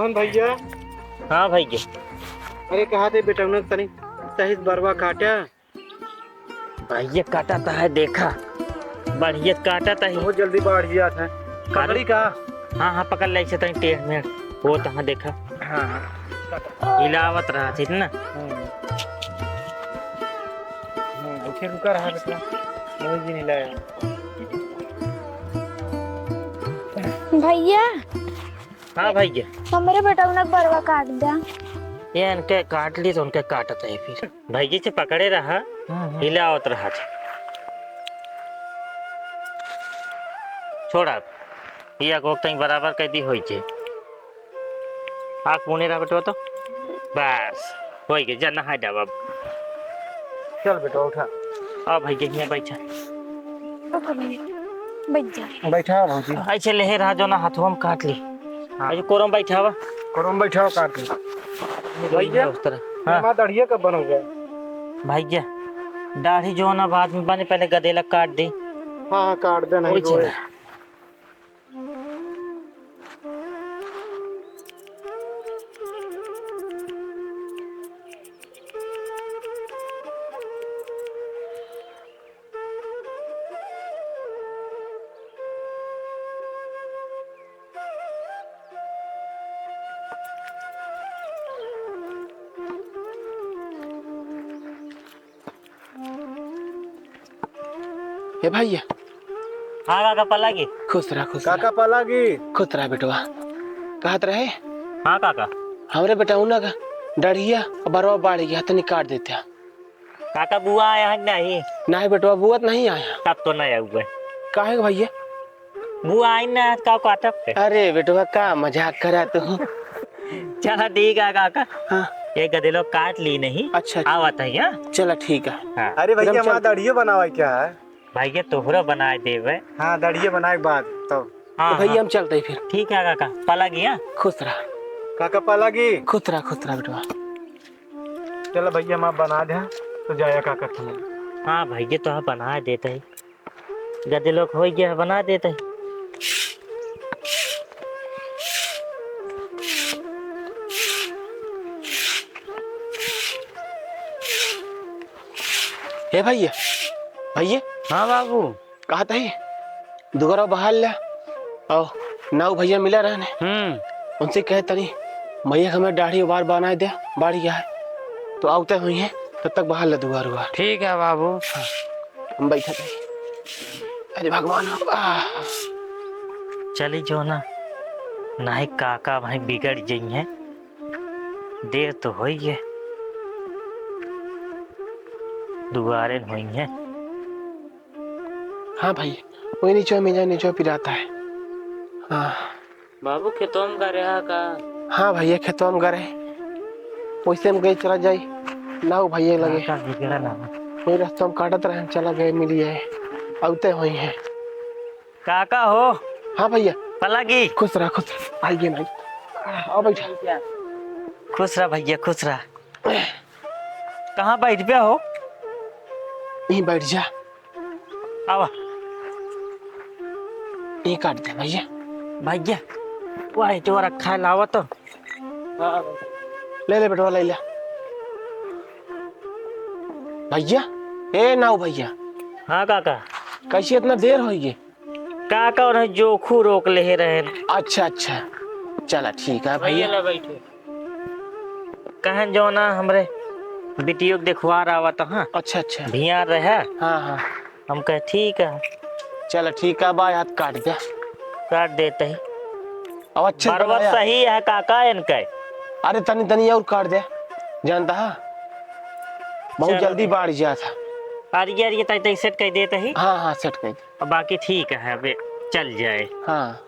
कौन भैया? हाँ भैया। अरे कहा थे बेटा उन्हें तनी सही बरवा काटा। भैया काटा था है देखा, बढ़िया काटा था ही। बहुत जल्दी बाढ़ गया था। पकड़ी का? हाँ हाँ पकड़ लाई से तनी टेढ़ में वो तहाँ देखा। हाँ हाँ। हिलावत रहा थी ना। उठे रुका रहा बेटा, मोहित जी नहीं लाया। भैया हाँ भैया। हमारे बेटा उन्हें बरवा काट दिया। ये इनके काट ली तो उनके काटत है फिर भैया से पकड़े रहा, हिलावत रहा था। छोड़ा ये को तई बराबर कर दी होई छे। आँख मुने रहा बेटवा तो बस हो गए जना है डब। अब चल बेटा उठा। अब भैया यहाँ बैठा बैठा भौजी। ऐसे ले रहा जो ना हाथों में काट ली। हाँ कोरम बैठा हुआ। कोरम बैठा काट ली भैया। उस तरह हाँ दाढ़िया कब बन गया? भैया दाढ़ी जो ना बाद में बने, पहले गदेला काट दी। हाँ हाँ काट दे नहीं रोए। हे भैया। हाँ काका पलागी। खुश रहा काका पलागी। खुश रहा बेटवा। कहत रहे हाँ काका। हमरे बेटा उना का डढ़िया बरवा बाढ़ गया तो काट देते। काका बुआ आया है नहीं? नहीं बेटवा बुआ नहीं आया। तब तो नहीं आया। काहे भैया? बुआ आई ना का काटा। अरे बेटवा का मजाक करा तू। चला ठीक है काका। हाँ ये गदेलो काट ली नहीं। अच्छा आवत है यहाँ। चला ठीक है। हाँ। अरे भैया माँ दाढ़िया बनावा क्या है? भैया तोहरा बना देवे। हाँ दाढ़िया बनाए बाद तो। हाँ तो भैया हाँ। हम चलते फिर। ठीक है काका पला गया। खुश रहा काका पलागी। खुश रहा बेटवा। चलो भैया माँ बना दे तो जाया काका तुम। हाँ भैया तो बना देते है। गदेलो हो गया बना देते है। हे भैया। भैया हाँ बाबू। कहा था दुगरा बहाल ला और नाव भैया मिला रहने। उनसे कहे तनी भैया हमें दाढ़ी बार बना दे बाढ़ गया है तो आवते हुई है तब तक बहाल ला दुगरा। ठीक है बाबू। हाँ, हम बैठे थे। अरे भगवान चली जो ना नहीं काका भाई बिगड़ गई है। देर तो हो ही है, दुबारे हुई है। हाँ भाई वही नीचो पिराता है। हाँ बाबू खेतों में का रहा का। हाँ भैया खेतों में गए वैसे हम गए चला जाए ना भैया लगे का बिगड़ा ना। वही रास्ता में काटत रहे चला गए मिली है आवते हुई है। काका हो। हाँ भैया पलागी। खुश रहा आइए भाई। आओ बैठा। खुश रहा भैया खुश रहा। कहाँ बैठ गया हो? यहीं बैठ जा। आवा ये काट दे भैया। भैया वही जो रखा है लावा तो। ले बेटवा ले भैया। ए नाव भैया। हाँ काका। कैसी इतना देर होगी? काका और जोखू रोक ले रहे। अच्छा चला ठीक है भैया। बैठे कहन जो ना हमरे बिटियो देखवा रहा था। हाँ अच्छा भिया रहे। हाँ हम कहे ठीक है। चला ठीक है बा हाथ काट दे। काट देते ही अब अच्छे बराबर सही है काका इनका। अरे तनी और काट दे जानता है बहुत जल्दी बाढ़ गया था। अरे यार ये तय सेट कर देते ही। हाँ सेट कर। बाकी ठीक है अबे चल जाए। हाँ